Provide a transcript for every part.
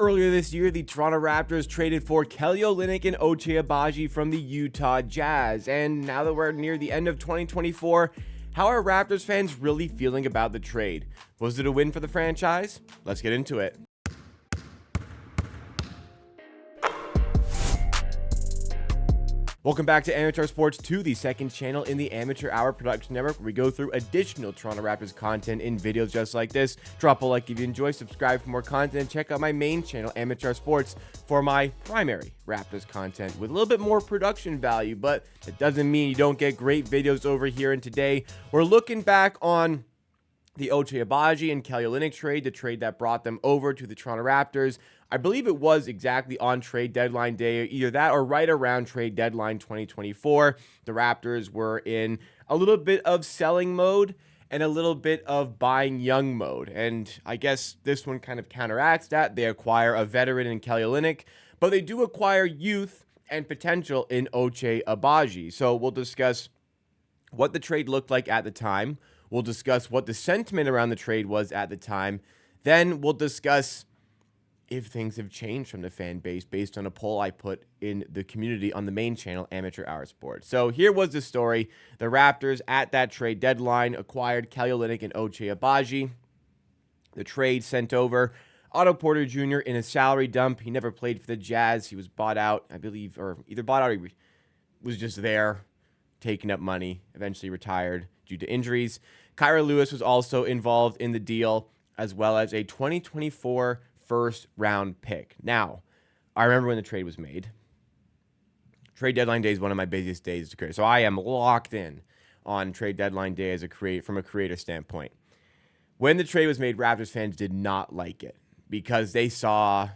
Earlier this year, the Toronto Raptors traded for Kelly Olynyk and Ochai Agbaji from the Utah Jazz. And now that we're near the end of 2024, how are Raptors fans really feeling about the trade? Was it a win for the franchise? Let's get into it. Welcome back to Amateur Sports 2, the second channel in the Amateur Hour Production Network, where we go through additional Toronto Raptors content in videos just like this. Drop a like if you enjoy, subscribe for more content, and check out my main channel, Amateur Sports, for my primary Raptors content with a little bit more production value, but it doesn't mean you don't get great videos over here. And today, we're looking back on the Ochai Agbaji and Kelly Olynyk trade, the trade that brought them over to the Toronto Raptors. I believe it was exactly on trade deadline day, either that or right around trade deadline 2024. The Raptors were in a little bit of selling mode and a little bit of buying young mode. And I guess this one kind of counteracts that. They acquire a veteran in Kelly Olynyk, but they do acquire youth and potential in Ochai Agbaji. So we'll discuss what the trade looked like at the time. We'll discuss what the sentiment around the trade was at the time. Then we'll discuss if things have changed from the fan base based on a poll I put in the community on the main channel, Amateur Hour Sports. So here was the story. The Raptors at that trade deadline acquired Kelly Olynyk and Ochai Agbaji. The trade sent over Otto Porter Jr. in a salary dump. He never played for the Jazz. He was bought out, I believe, or either bought out or he was just there, taking up money, eventually retired due to injuries. Kira Lewis was also involved in the deal, as well as a 2024 first-round pick. Now, I remember when the trade was made. Trade deadline day is one of my busiest days to create, so I am locked in on trade deadline day as from a creator standpoint. When the trade was made, Raptors fans did not like it because they saw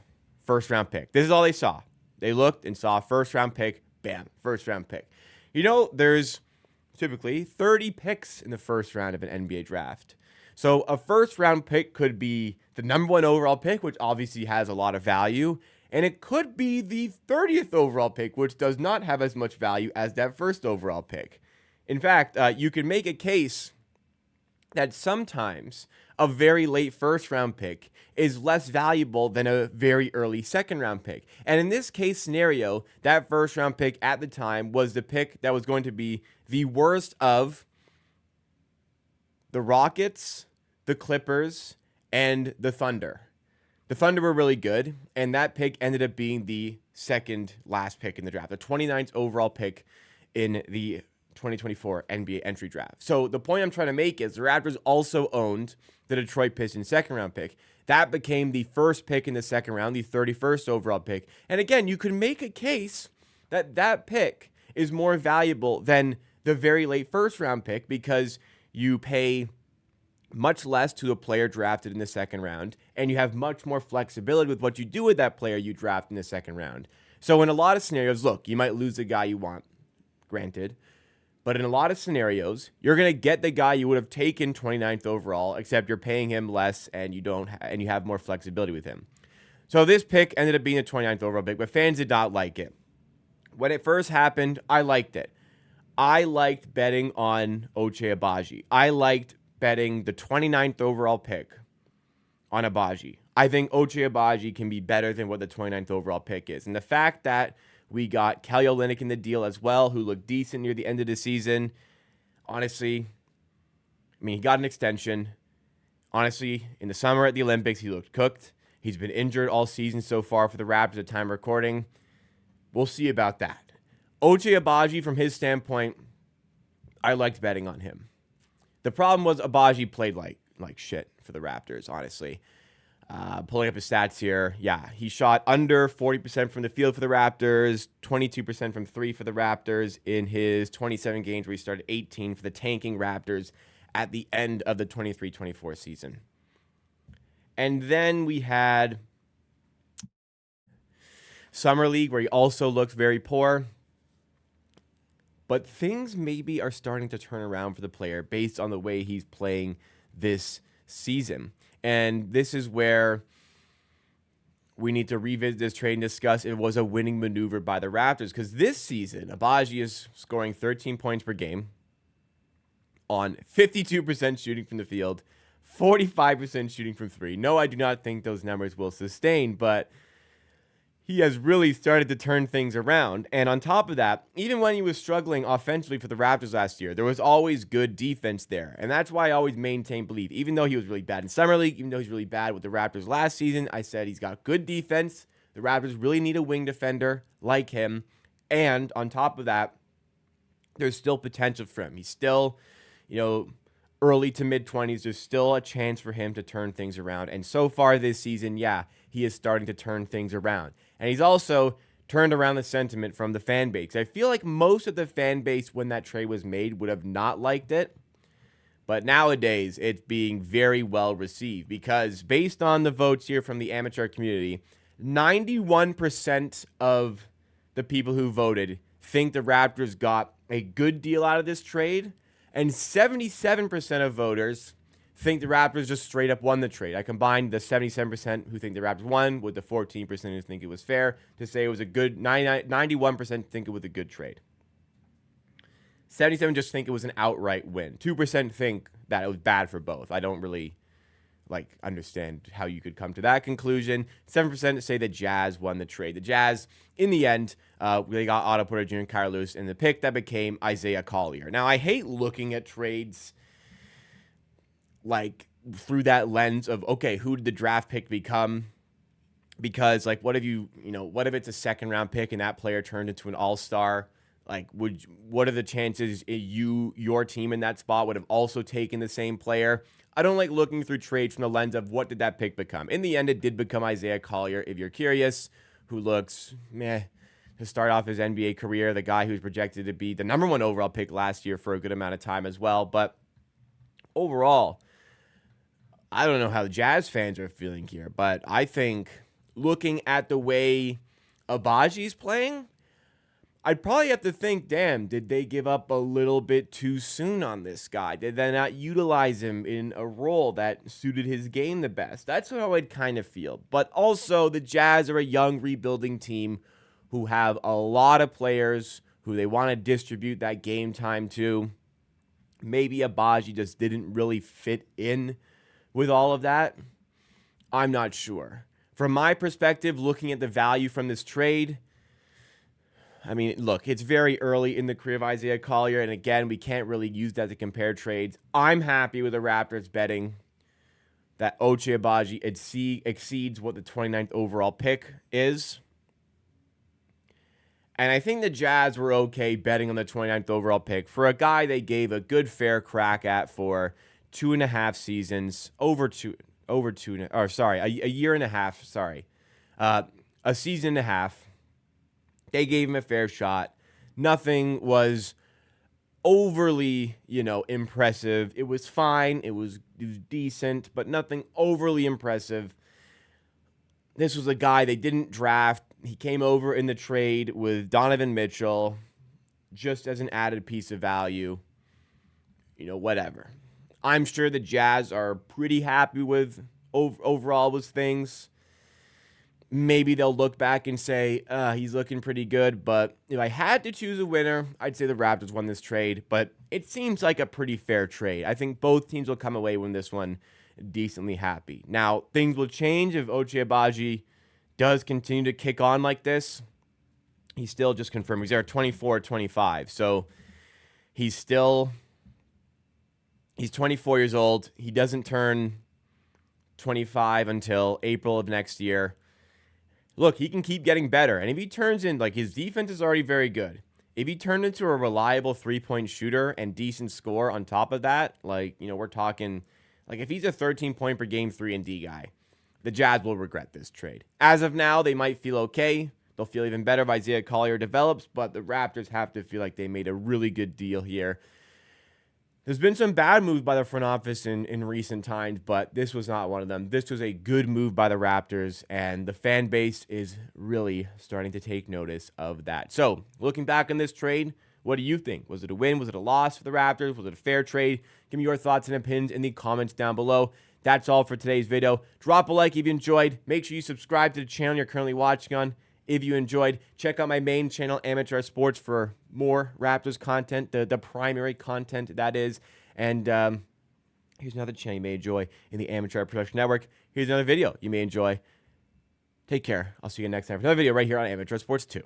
first-round pick. This is all they saw. They looked and saw first-round pick, bam, first-round pick. You know, there's typically 30 picks in the first round of an NBA draft. So a first round pick could be the #1 overall pick, which obviously has a lot of value. And it could be the 30th overall pick, which does not have as much value as that first overall pick. In fact, you can make a case that sometimes a very late first round pick is less valuable than a very early second round pick. And in this case scenario, that first round pick at the time was the pick that was going to be the worst of the Rockets, the Clippers, and the Thunder. The Thunder were really good, and that pick ended up being the second last pick in the draft, the 29th overall pick in the 2024 NBA entry draft. So the point I'm trying to make is the Raptors also owned the Detroit Pistons second round pick. That became the first pick in the second round, the 31st overall pick. And again, you could make a case that that pick is more valuable than the very late first round pick because you pay much less to a player drafted in the second round, and you have much more flexibility with what you do with that player you draft in the second round. So in a lot of scenarios, look, you might lose the guy you want, granted, but in a lot of scenarios, you're going to get the guy you would have taken 29th overall, except you're paying him less and you have more flexibility with him. So this pick ended up being the 29th overall pick, but fans did not like it. When it first happened, I liked it. I liked betting on Ochai Agbaji. I liked betting the 29th overall pick on Agbaji. I think Ochai Agbaji can be better than what the 29th overall pick is. And the fact that we got Kelly Olynyk in the deal as well, who looked decent near the end of the season. Honestly, I mean, he got an extension. Honestly, in the summer at the Olympics, he looked cooked. He's been injured all season so far for the Raptors at time recording. We'll see about that. Ochai Agbaji, from his standpoint, I liked betting on him. The problem was Agbaji played like shit for the Raptors, honestly. Pulling up his stats here, yeah, he shot under 40% from the field for the Raptors, 22% from three for the Raptors in his 27 games where he started 18 for the tanking Raptors at the end of the 23-24 season. And then we had Summer League, where he also looked very poor. But things maybe are starting to turn around for the player based on the way he's playing this season. And this is where we need to revisit this trade and discuss if it was a winning maneuver by the Raptors. Because this season, Agbaji is scoring 13 points per game on 52% shooting from the field, 45% shooting from three. No, I do not think those numbers will sustain, but he has really started to turn things around. And on top of that, even when he was struggling offensively for the Raptors last year, there was always good defense there. And that's why I always maintain belief. Even though he was really bad in Summer League, even though he's really bad with the Raptors last season, I said he's got good defense. The Raptors really need a wing defender like him. And on top of that, there's still potential for him. He's still, early to mid-20s. There's still a chance for him to turn things around. And so far this season, yeah, he is starting to turn things around. And he's also turned around the sentiment from the fan base. I feel like most of the fan base, when that trade was made, would have not liked it. But nowadays, it's being very well received because based on the votes here from the amateur community, 91% of the people who voted think the Raptors got a good deal out of this trade, and 77% of voters think the Raptors just straight up won the trade. I combined the 77% who think the Raptors won with the 14% who think it was fair to say it was a good, 91% think it was a good trade. 77 just think it was an outright win. 2% think that it was bad for both. I don't really understand how you could come to that conclusion. 7% say the Jazz won the trade. The Jazz, in the end, they got Otto Porter Jr. and Kyle Lewis in the pick that became Isaiah Collier. Now, I hate looking at trades through that lens of, okay, who did the draft pick become? Because what if it's a second round pick and that player turned into an all-star? What are the chances your team in that spot would have also taken the same player? I don't like looking through trades from the lens of what did that pick become. In the end, it did become Isaiah Collier, if you're curious, who looks meh to start off his NBA career, the guy who's projected to be the number one overall pick last year for a good amount of time as well. But overall, I don't know how the Jazz fans are feeling here, but I think looking at the way Agbaji's playing, I'd probably have to think, damn, did they give up a little bit too soon on this guy? Did they not utilize him in a role that suited his game the best? That's how I'd kind of feel. But also, the Jazz are a young, rebuilding team who have a lot of players who they want to distribute that game time to. Maybe Agbaji just didn't really fit in with all of that. I'm not sure. From my perspective, looking at the value from this trade, I mean, look, it's very early in the career of Isaiah Collier, and again, we can't really use that to compare trades. I'm happy with the Raptors betting that Ochai Agbaji exceeds what the 29th overall pick is. And I think the Jazz were okay betting on the 29th overall pick for a guy they gave a good, fair crack at for 2.5 seasons, a year and a half, a season and a half. They gave him a fair shot. Nothing was overly, impressive. It was fine. It was decent, but nothing overly impressive. This was a guy they didn't draft. He came over in the trade with Donovan Mitchell just as an added piece of value. Whatever. I'm sure the Jazz are pretty happy with overall with things. Maybe they'll look back and say, he's looking pretty good. But if I had to choose a winner, I'd say the Raptors won this trade. But it seems like a pretty fair trade. I think both teams will come away with this one decently happy. Now, things will change if Ochai Agbaji does continue to kick on like this. He's still just confirmed. He's there at 24, 25. So he's 24 years old. He doesn't turn 25 until April of next year. Look, he can keep getting better. And if he turns in, his defense is already very good. If he turned into a reliable three-point shooter and decent score on top of that, we're talking, if he's a 13-point per game 3-and-D guy, the Jazz will regret this trade. As of now, they might feel okay. They'll feel even better if Isaiah Collier develops, but the Raptors have to feel like they made a really good deal here. There's been some bad moves by the front office in recent times, but this was not one of them. This was a good move by the Raptors, and the fan base is really starting to take notice of that. So, looking back on this trade, what do you think? Was it a win? Was it a loss for the Raptors? Was it a fair trade? Give me your thoughts and opinions in the comments down below. That's all for today's video. Drop a like if you enjoyed. Make sure you subscribe to the channel you're currently watching on. If you enjoyed, check out my main channel, Amateur Sports, for more Raptors content, the primary content that is. And Here's another channel you may enjoy in the Amateur Hour Production Network. Here's another video you may enjoy. Take care. I'll see you next time for another video right here on Amateur Sports 2.